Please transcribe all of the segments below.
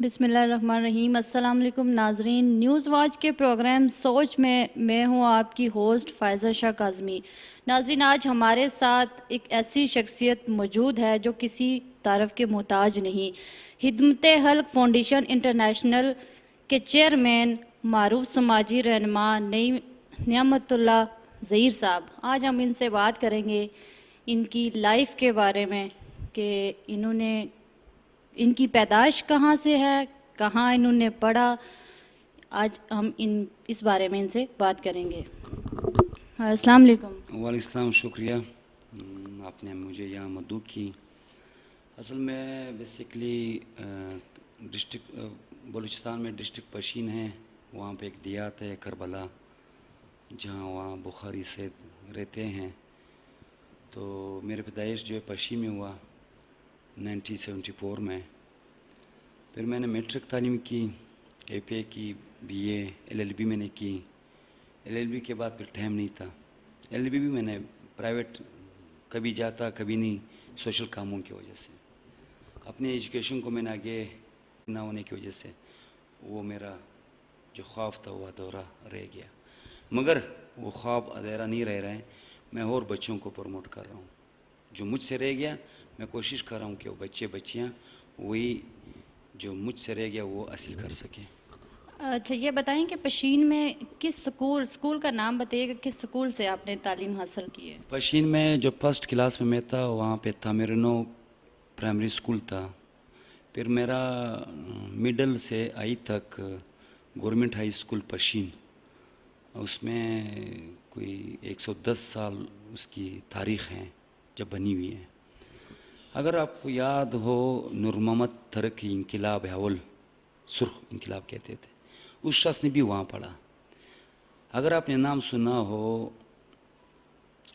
بسم اللہ الرحمن الرحیم۔ السلام علیکم ناظرین، نیوز واچ کے پروگرام سوچ میں ہوں آپ کی ہوسٹ فائزہ شاہ کاظمی۔ ناظرین، آج ہمارے ساتھ ایک ایسی شخصیت موجود ہے جو کسی تعارف کے محتاج نہیں۔ خدمت خلق فاؤنڈیشن انٹرنیشنل کے چیئرمین، معروف سماجی رہنما نعمت اللہ ظہیر صاحب۔ آج ہم ان سے بات کریں گے ان کی لائف کے بارے میں کہ ان کی پیدائش کہاں سے ہے، کہاں انہوں نے پڑھا۔ آج ہم اس بارے میں ان سے بات کریں گے۔ السلام علیکم۔ وعلیکم السلام، شکریہ آپ نے مجھے یہاں مدعو کی۔ اصل میں بیسیکلی ڈسٹرکٹ بلوچستان میں ڈسٹرکٹ پشین ہے، وہاں پہ ایک دیہات ہے کربلا، جہاں وہاں بخاری سے رہتے ہیں۔ تو میرے پیدائش جو ہے پشین میں ہوا 1974 میں۔ پھر میں نے میٹرک تعلیم کی، اے پی اے کی، B A, L L B میں نے کی۔ ایل ایل بی کے بعد پھر ٹائم نہیں تھا۔ ایل ایل بی بھی میں نے پرائیویٹ کبھی جاتا کبھی نہیں، سوشل کاموں کی وجہ سے۔ اپنی ایجوکیشن کو میں نے آگے نہ ہونے کی وجہ سے وہ میرا جو خواب تھا وہ ادھورا رہ گیا۔ مگر وہ خواب ادھورا نہیں رہ رہے ہیں، میں اور بچوں کو پروموٹ کر رہا ہوں۔ جو مجھ سے رہ گیا میں کوشش کر رہا ہوں کہ وہ بچے بچیاں وہی جو مجھ سے رہ گیا وہ حاصل کر سکیں۔ اچھا، یہ بتائیں کہ پشین میں کس سکول کا نام بتائیے گا، کس سکول سے آپ نے تعلیم حاصل کی ہے؟ پشین میں جو فرسٹ کلاس میں تھا وہاں پہ تھا میرے پرائمری اسکول تھا۔ پھر میرا مڈل سے آئی تک گورنمنٹ ہائی اسکول پشین، اس میں کوئی 110 سال اس کی تاریخ ہے جب بنی ہوئی ہے۔ اگر آپ کو یاد ہو، نور محمد ترکی انقلاب اول، سرخ انقلاب کہتے تھے، اس شخص نے بھی وہاں پڑھا۔ اگر آپ نے نام سنا ہو،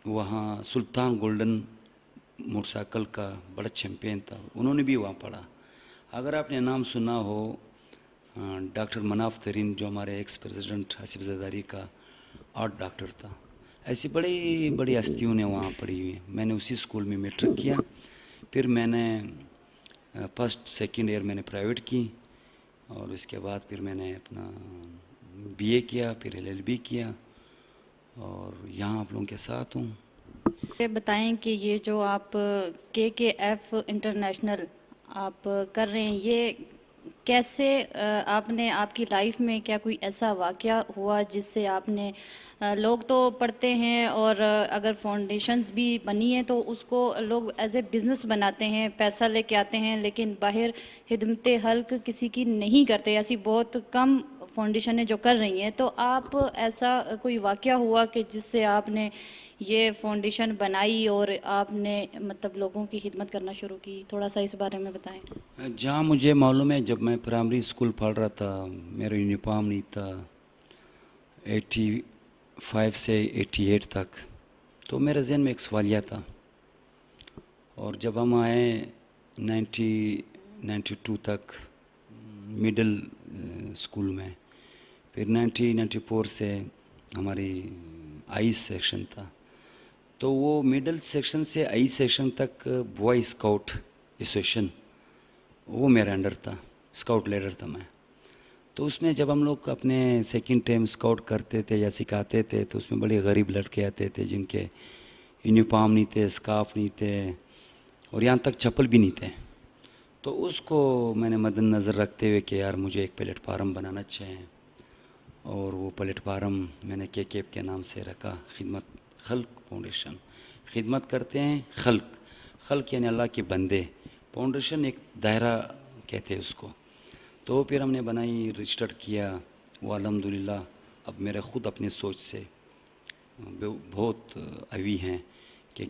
وہاں سلطان گولڈن موٹر سائیکل کا بڑا چیمپئن تھا، انہوں نے بھی وہاں پڑھا۔ اگر آپ نے نام سنا ہو ڈاکٹر مناف ترین، جو ہمارے ایکس پریزیڈنٹ حسیب زرداری کا آرٹ ڈاکٹر تھا، ایسی بڑی بڑی ہستیوں نے وہاں پڑھی ہوئی ہیں۔ میں نے اسی اسکول میں میٹرک کیا، پھر میں نے فرسٹ سیکنڈ ایئر میں نے پرائیویٹ کی، اور اس کے بعد پھر میں نے اپنا بی اے کیا، پھر ایل ایل بی کیا، اور یہاں آپ لوگوں کے ساتھ ہوں۔ یہ بتائیں کہ یہ جو آپ کے ایف انٹرنیشنل آپ کر رہے ہیں، یہ کیسے آپ نے، آپ کی لائف میں کیا کوئی ایسا واقعہ ہوا جس سے آپ نے، لوگ تو پڑھتے ہیں اور اگر فاؤنڈیشنز بھی بنی ہیں تو اس کو لوگ ایز اے بزنس بناتے ہیں، پیسہ لے کے آتے ہیں، لیکن باہر خدمت خلق کسی کی نہیں کرتے، ایسی بہت کم فاؤنڈیشنیں جو کر رہی ہیں۔ تو آپ ایسا کوئی واقعہ ہوا کہ جس سے آپ نے یہ فاؤنڈیشن بنائی اور آپ نے مطلب لوگوں کی خدمت کرنا شروع کی؟ تھوڑا سا اس بارے میں بتائیں۔ جہاں مجھے معلوم ہے، جب میں پرائمری اسکول پڑھ رہا تھا، میرا یونیفارم نہیں تھا 85 سے 88 تک، تو میرے ذہن میں ایک سوالیہ تھا۔ اور جب ہم آئے 92 تک مڈل اسکول میں، پھر 94 سے ہماری آئی سیکشن تھا، تو وہ مڈل سیکشن سے آئی سیکشن تک بوائے اسکاؤٹ ایسوسیشن وہ میرے انڈر تھا، اسکاؤٹ لیڈر تھا میں۔ تو اس میں جب ہم لوگ اپنے سیکنڈ ٹائم اسکاؤٹ کرتے تھے یا سکھاتے تھے، تو اس میں بڑے غریب لڑکے آتے تھے جن کے یونیفارم نہیں تھے، اسکارف نہیں تھے، اور یہاں تک چپل بھی نہیں تھے۔ تو اس کو میں نے مد نظر رکھتے ہوئے کہ یار مجھے ایک پلیٹ فارم بنانا چاہیے، اور وہ پلیٹ فارم میں نے کے کیپ کے نام سے رکھا، خدمت خلق فاؤنڈیشن۔ خدمت کرتے ہیں خلق یعنی اللہ کے بندے، فاؤنڈیشن ایک دائرہ کہتے ہیں اس کو۔ تو پھر ہم نے بنائی، رجسٹر کیا، وہ الحمدللہ اب میرے خود اپنی سوچ سے بہت اوی ہیں کہ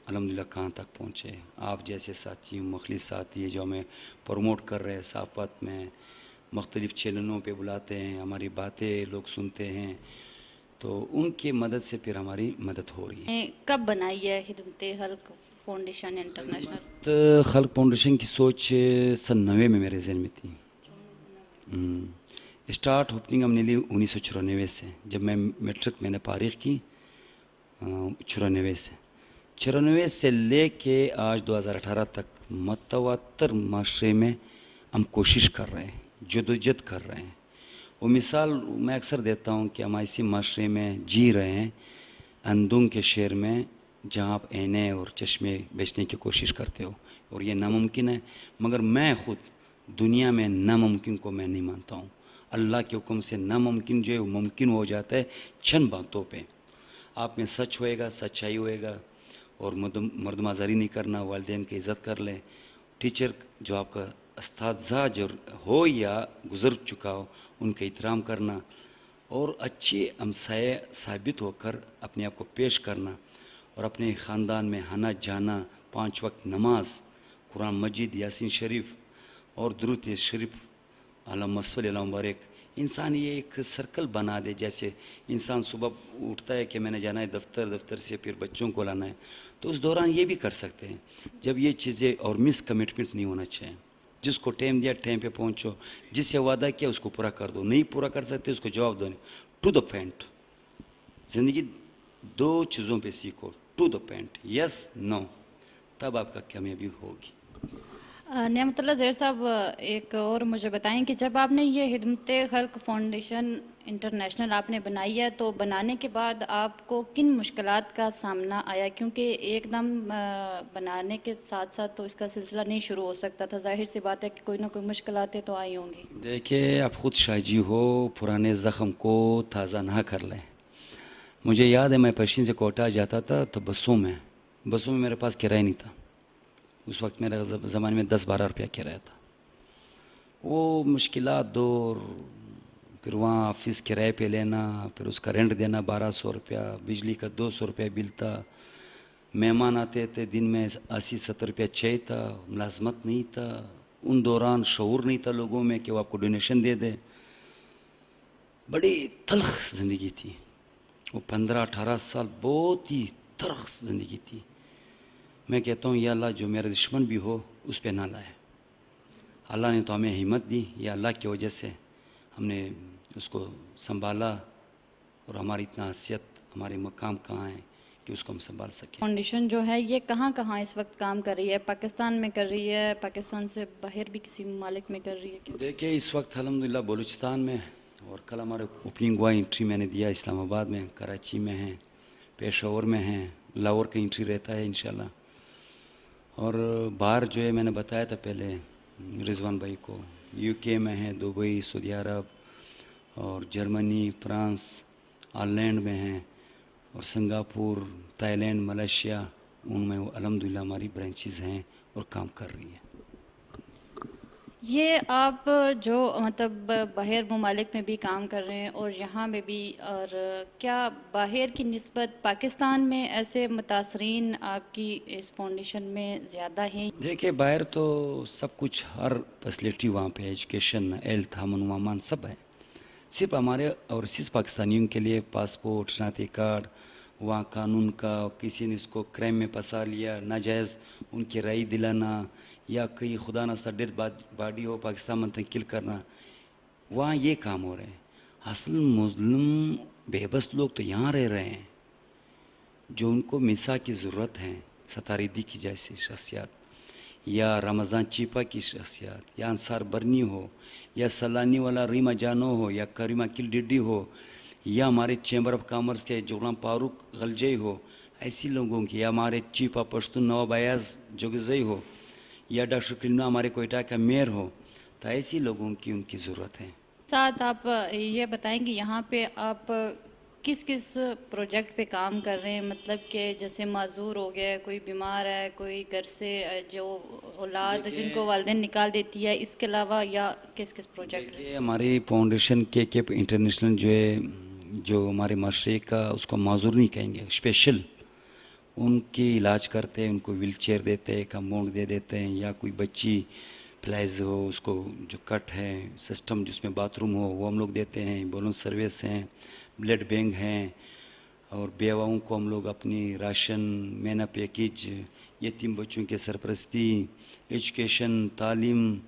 الحمدللہ کہاں تک پہنچے۔ آپ جیسے ساتھی، مخلص ساتھی جو ہمیں پروموٹ کر رہے ہیں، صحافت میں مختلف چینلوں پہ بلاتے ہیں، ہماری باتیں لوگ سنتے ہیں، تو ان کی مدد سے پھر ہماری مدد ہو رہی ہے۔ کب بنائی ہے خدمت خلق فاؤنڈیشن انٹرنیشنل؟ خدمت خلق فاؤنڈیشن کی سوچ سن 90 میں میرے ذہن میں تھی۔ اسٹارٹ اوپننگ ہم نے لی 1994 سے، جب میں میٹرک میں نے فارغ کی 94 سے۔ 94 سے لے کے آج 2018 تک متواتر معاشرے میں ہم کوشش کر رہے ہیں, جدوجہد کر رہے ہیں. وہ مثال میں اکثر دیتا ہوں کہ ہم ایسی معاشرے میں جی رہے ہیں, اندھوں کے شہر میں, جہاں آپ اینے اور چشمے بیچنے کی کوشش کرتے ہو, اور یہ ناممکن ہے. مگر میں خود دنیا میں ناممکن کو میں نہیں مانتا ہوں. اللہ کے حکم سے ناممکن جو ہے وہ ممکن ہو جاتا ہے چند باتوں پہ. آپ میں سچ ہوئے گا, سچائی ہوئے گا, اور مردم آزاری نہیں کرنا, والدین کی عزت کر لیں, ٹیچر جو آپ کا اساتذہ جو ہو یا گزر چکا ہو ان کا احترام کرنا, اور اچھے ہمسائے ثابت ہو کر اپنے آپ کو پیش کرنا, اور اپنے خاندان میں آنا جانا, 5 وقت نماز, قرآن مجید, یاسین شریف اور درود شریف, اللہم صلی اللہ مبارک. انسان یہ ایک سرکل بنا دے. جیسے انسان صبح اٹھتا ہے کہ میں نے جانا ہے دفتر, دفتر سے پھر بچوں کو لانا ہے, تو اس دوران یہ بھی کر سکتے ہیں. جب یہ چیزیں اور مس کمٹمنٹ نہیں ہونا چاہیے. جس کو ٹائم دیا ٹائم پہ پہنچو, جس سے وعدہ کیا اس کو پورا کر دو, نہیں پورا کر سکتے اس کو جواب دو. To the point. زندگی 2 چیزوں پہ سیکھو, ٹو دا پوائنٹ, یس نو, تب آپ کا کامیابی ہوگی. نعمت اللہ زہیر صاحب، ایک اور مجھے بتائیں کہ جب آپ نے یہ خدمت خلق فاؤنڈیشن انٹرنیشنل آپ نے بنائی ہے تو بنانے کے بعد آپ کو کن مشکلات کا سامنا آیا؟ کیونکہ ایک دم بنانے کے ساتھ ساتھ تو اس کا سلسلہ نہیں شروع ہو سکتا تھا. ظاہر سی بات ہے کہ کوئی نہ کوئی مشکلاتیں تو آئی ہوں گی. دیکھیں, آپ خود شاہجی ہو, پرانے زخم کو تازہ نہ کر لیں. مجھے یاد ہے میں پشین سے کوٹا جاتا تھا تو بسوں میں میرے پاس کرایہ نہیں تھا. اس وقت میرے زمانے میں 10-12 روپیہ کرایہ تھا. وہ مشکلات دور, پھر وہاں آفس کرایہ پہ لینا, پھر اس کا رینٹ دینا 1200 روپیہ, بجلی کا 200 روپیہ بل تھا, مہمان آتے تھے دن میں 80-70 روپیہ چائے تھا, ملازمت نہیں تھا. ان دوران شعور نہیں تھا لوگوں میں کہ وہ آپ کو ڈونیشن دے دے. بڑی تلخ زندگی تھی وہ. 15-18 سال بہت ہی تلخ زندگی تھی. میں کہتا ہوں یا اللہ جو میرا دشمن بھی ہو اس پہ نہ لائے. اللہ نے تو ہمیں ہمت دی, یا اللہ کی وجہ سے ہم نے اس کو سنبھالا, اور ہماری اتنا حیثیت, ہمارے مقام کہاں ہے کہ اس کو ہم سنبھال سکیں. فاؤنڈیشن جو ہے یہ کہاں کہاں اس وقت کام کر رہی ہے؟ پاکستان میں کر رہی ہے, پاکستان سے باہر بھی کسی ممالک میں کر رہی ہے؟ دیکھیں اس وقت الحمدللہ بلوچستان میں, اور کل ہمارے اوپننگ ہوا, انٹری میں نے دیا اسلام آباد میں, کراچی میں ہیں, پشاور میں ہیں, لاہور کا انٹری رہتا ہے انشاءاللہ. اور باہر جو ہے میں نے بتایا تھا پہلے رضوان بھائی کو, UK میں ہیں, دبئی, سعودی عرب, اور جرمنی, فرانس, آئرلینڈ میں ہیں, اور سنگاپور, تائی لینڈ, ملیشیا, ان میں الحمدللہ ہماری برانچز ہیں اور کام کر رہی ہیں. یہ آپ جو مطلب باہر ممالک میں بھی کام کر رہے ہیں اور یہاں میں بھی, اور کیا باہر کی نسبت پاکستان میں ایسے متاثرین آپ کی اس فاؤنڈیشن میں زیادہ ہیں؟ دیکھیں باہر تو سب کچھ, ہر فیسلٹی وہاں پہ, ایجوکیشن, ہیلتھ, امن و امان سب ہے. صرف ہمارے اور صرف پاکستانیوں کے لیے پاسپورٹ, شناختی کارڈ, وہاں قانون کا, کسی نے اس کو کرائم میں پھنسا لیا, ناجائز ان کی رائے دلانا, یا کہیں خدا نخواستہ ڈیڈ باڈی ہو پاکستان منتقل کرنا, وہاں یہ کام ہو رہے ہیں. اصل مظلوم بے بس لوگ تو یہاں رہ رہے ہیں, جو ان کو مسا کی ضرورت ہے, ستاریدی کی جیسی شخصیات, یا رمضان چیپا کی شخصیات, یا انصار برنی ہو, یا سلانی والا ریما جانو ہو, یا کریمہ کل ڈڈی ہو, یا ہمارے چیمبر آف کامرس کے غلام فاروق غلجی ہو, ایسی لوگوں کی, یا ہمارے چیف آف پشتون نواب ایاز جوگزئی ہو, یا ڈاکٹر کلنا ہمارے کوئٹہ کا میئر ہو, تو ایسی لوگوں کی ان کی ضرورت ہے. ساتھ آپ یہ بتائیں کہ یہاں پہ آپ کس کس پروجیکٹ پہ کام کر رہے ہیں؟ مطلب کہ جیسے معذور ہو گیا, کوئی بیمار ہے, کوئی گھر سے جو اولاد جن کو والدین نکال دیتی ہے, اس کے علاوہ یا کس کس پروجیکٹ؟ یہ ہماری فاؤنڈیشن کے انٹرنیشنل جو ہے, جو ہمارے معاشرے کا, اس کو معذور نہیں کہیں گے, اسپیشل ان کی علاج کرتے ہیں, ان کو ویل چیئر دیتے ہیں, کمپاؤنڈ دے دیتے ہیں, یا کوئی بچی پلائز ہو اس کو جو کٹ ہے سسٹم جس میں باتھ روم ہو وہ ہم لوگ دیتے ہیں. بولون سروس ہیں, بلڈ بینک ہیں, اور بیواؤں کو ہم لوگ اپنی راشن, مینا پیکیج, یتیم بچوں کے سرپرستی, ایجوکیشن, تعلیم,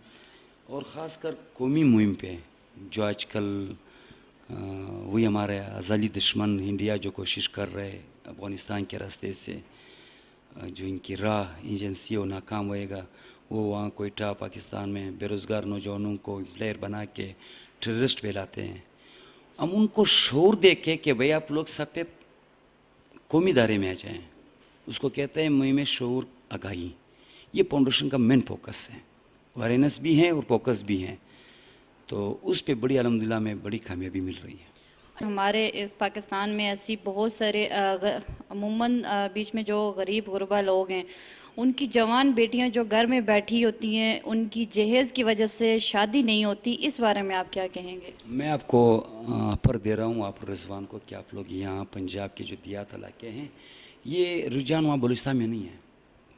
اور خاص کر قومی مہم پہ جو آج کل وہی ہمارے ازلی دشمن انڈیا جو کوشش کر رہے افغانستان کے راستے سے, جو ان کی راہ ایجنسی ہو ناکام ہوئے گا, وہ وہاں کوئٹہ پاکستان میں بے روزگار نوجوانوں کو امپلائر بنا کے ٹیررسٹ پھیلاتے ہیں. ہم ان کو شعور دے کے کہ بھئی آپ لوگ سب پہ قومی دائرے میں آ جائیں. اس کو کہتے ہیں مہم شعور آگاہی. یہ فاؤنڈیشن کا مین فوکس ہے. اویئرنیس بھی ہیں اور فوکس بھی ہیں, تو اس پہ بڑی الحمدللہ میں بڑی کامیابی مل رہی ہے. ہمارے اس پاکستان میں ایسی بہت سارے عموماً بیچ میں جو غریب غربا لوگ ہیں, ان کی جوان بیٹیاں جو گھر میں بیٹھی ہوتی ہیں, ان کی جہیز کی وجہ سے شادی نہیں ہوتی, اس بارے میں آپ کیا کہیں گے؟ میں آپ کو آفر دے رہا ہوں آپ رضوان کو کہ آپ لوگ یہاں پنجاب کے جو دیہات علاقے ہیں, یہ رجحان وہاں بلوچستان میں نہیں ہے.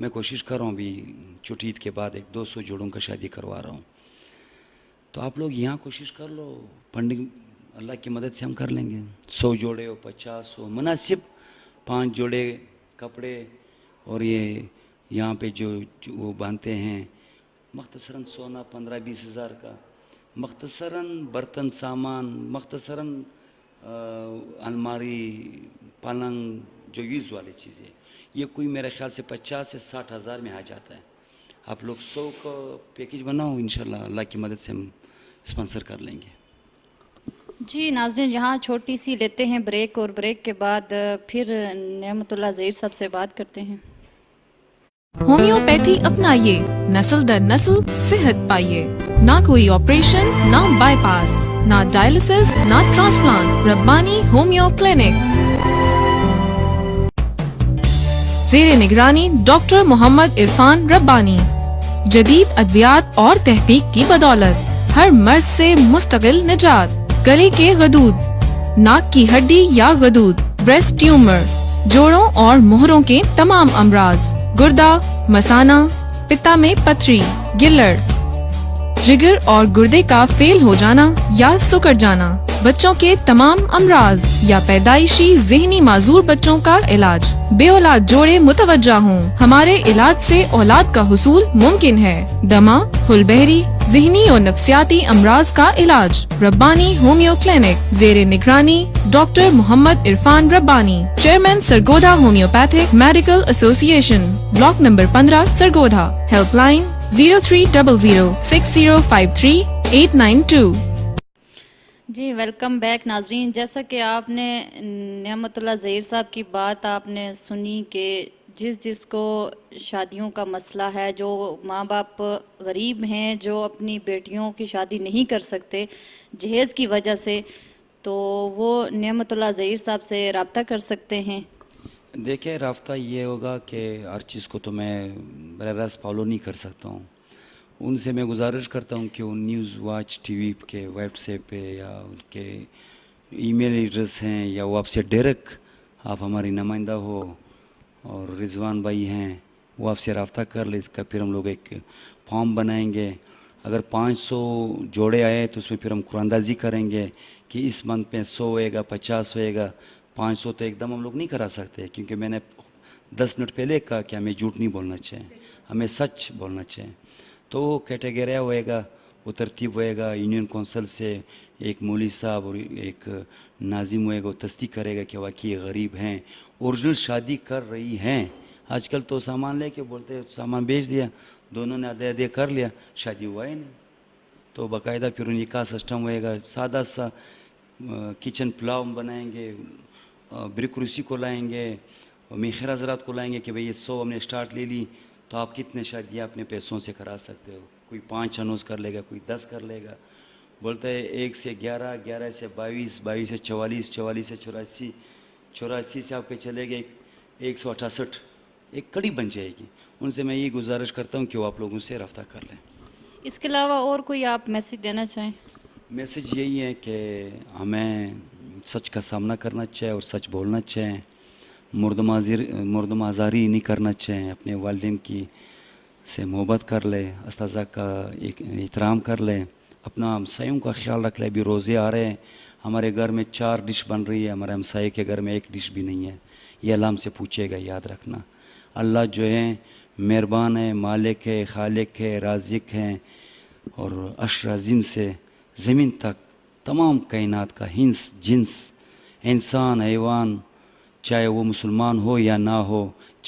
میں کوشش کر رہا ہوں ابھی چھٹی عید کے بعد 100-200 جوڑوں کا شادی کروا رہا ہوں. تو آپ لوگ یہاں کوشش کر لو, فنڈنگ اللہ کی مدد سے ہم کر لیں گے. 100 جوڑے ہو 50 ہو, مناسب 5 جوڑے کپڑے, اور یہ یہاں پہ جو وہ باندھتے ہیں مختصراً سونا 15-20 ہزار کا, مختصراً برتن سامان, مختصراً الماری پلنگ جو یوز والی چیزیں, یہ کوئی میرے خیال سے 50 سے 60 ہزار میں آ جاتا ہے. آپ لوگ 100 کا پیکیج بناؤ, انشاءاللہ اللہ کی مدد سے ہم اسپانسر کر لیں گے. جی ناظرین, یہاں چھوٹی سی لیتے ہیں بریک, اور بریک کے بعد پھر نعمت اللہ ظہیر صاحب سے بات کرتے ہیں. ہومیوپیتھی اپنائیے, نسل در نسل صحت پائیے. نہ کوئی آپریشن, نہ بائی پاس, نہ ڈائلسس, نہ ٹرانسپلانٹ. ربانی ہومیو کلینک زیر نگرانی ڈاکٹر محمد عرفان ربانی. جدید ادویات اور تحقیق کی بدولت ہر مرض سے مستقل نجات. گلے کے غدود, ناک کی ہڈی یا غدود, بریسٹ ٹیومر, جوڑوں اور مہروں کے تمام امراض, گردہ, مثانہ, پتا میں پتھری, گلڑ, جگر اور گردے کا فیل ہو جانا یا سکڑ جانا, بچوں کے تمام امراض یا پیدائشی ذہنی معذور بچوں کا علاج. بے اولاد جوڑے متوجہ ہوں, ہمارے علاج سے اولاد کا حصول ممکن ہے. دمہ, پھل بہری, ذہنی اور نفسیاتی امراض کا علاج. ربانی ہومیو کلینک زیر نگرانی ڈاکٹر محمد عرفان ربانی, چیئرمین سرگودا ہومیوپیتھک میڈیکل ایسوسی ایشن, block number 15 Sargodha. Help line 03006053-892. جی ویلکم بیک ناظرین. جیسا کہ آپ نے نعمت اللہ ظہیر صاحب کی بات آپ نے سنی کہ جس کو شادیوں کا مسئلہ ہے, جو ماں باپ غریب ہیں, جو اپنی بیٹیوں کی شادی نہیں کر سکتے جہیز کی وجہ سے, تو وہ نعمت اللہ ظہیر صاحب سے رابطہ کر سکتے ہیں. دیکھیں, رابطہ یہ ہوگا کہ ہر چیز کو تو میں براہ راست فالو نہیں کر سکتا ہوں. ان سے میں گزارش کرتا ہوں کہ وہ نیوز واچ ٹی وی کے واٹس ایپ پہ یا ان کے ای میل ایڈریس ہیں, یا وہ آپ سے ڈائریکٹ آپ ہماری نمائندہ ہو, اور رضوان بھائی ہیں وہ آپ سے رابطہ کر لیں. اس کا پھر ہم لوگ ایک فارم بنائیں گے. اگر 500 جوڑے آئے تو اس میں پھر ہم قراندازی کریں گے کہ اس منتھ میں 100 ہوئے گا, 50 ہوئے گا. 500 تو ایک دم ہم لوگ نہیں کرا سکتے, کیونکہ میں نے 10 منٹ پہلے کہا کہ ہمیں جھوٹ نہیں بولنا چاہیے, ہمیں سچ بولنا چاہیے. تو وہ کیٹیگریہ ہوئے گا, وہ ترتیب ہوئے گا. یونین کونسل سے ایک مولوی صاحب اور ایک ناظم ہوئے گا, وہ تصدیق کرے گا کہ واقعی غریب ہیں, اوریجنل شادی کر رہی ہیں. آج کل تو سامان لے کے بولتے سامان بیچ دیا, دونوں نے آدھے آدھے کر لیا, شادی ہوا ہی نہیں. تو باقاعدہ پھر ان کا سسٹم ہوئے گا. سادہ سا کچن پلاؤ بنائیں گے, برک روسی کو لائیں گے, میخر حضرات کو لائیں گے کہ بھئی یہ 100 ہم نے اسٹارٹ لے لی, تو آپ کتنے شادیاں اپنے پیسوں سے کرا سکتے ہو. کوئی 5 انوس کر لے گا, کوئی 10 کر لے گا. بولتا ہے 1 سے 11, 11 سے 22, 22 سے 44, 44 سے 84, 84 سے آپ کے چلے گئے 168, ایک کڑی بن جائے گی. ان سے میں یہ گزارش کرتا ہوں کہ وہ آپ لوگوں سے رابطہ کر لیں. اس کے علاوہ اور کوئی آپ میسیج دینا چاہیں؟ میسیج یہی ہے کہ ہمیں سچ کا سامنا کرنا چاہیے اور سچ بولنا چاہیے. مردم آزاری نہیں کرنا چاہیے. اپنے والدین کی سے محبت کر لے, اساتذہ کا احترام کر لے, اپنا ہمسایوں کا خیال رکھ لے. ابھی روزے آ رہے ہیں, ہمارے گھر میں 4 ڈش بن رہی ہے, ہمارے ہمسائے کے گھر میں 1 ڈش بھی نہیں ہے. یہ اللہ ہم سے پوچھے گا, یاد رکھنا. اللہ جو ہے مہربان ہے, مالک ہے, خالق ہے, رازق ہے, اور عرش عظیم سے زمین تک تمام کائنات کا جنس, انسان, حیوان, چاہے وہ مسلمان ہو یا نہ ہو,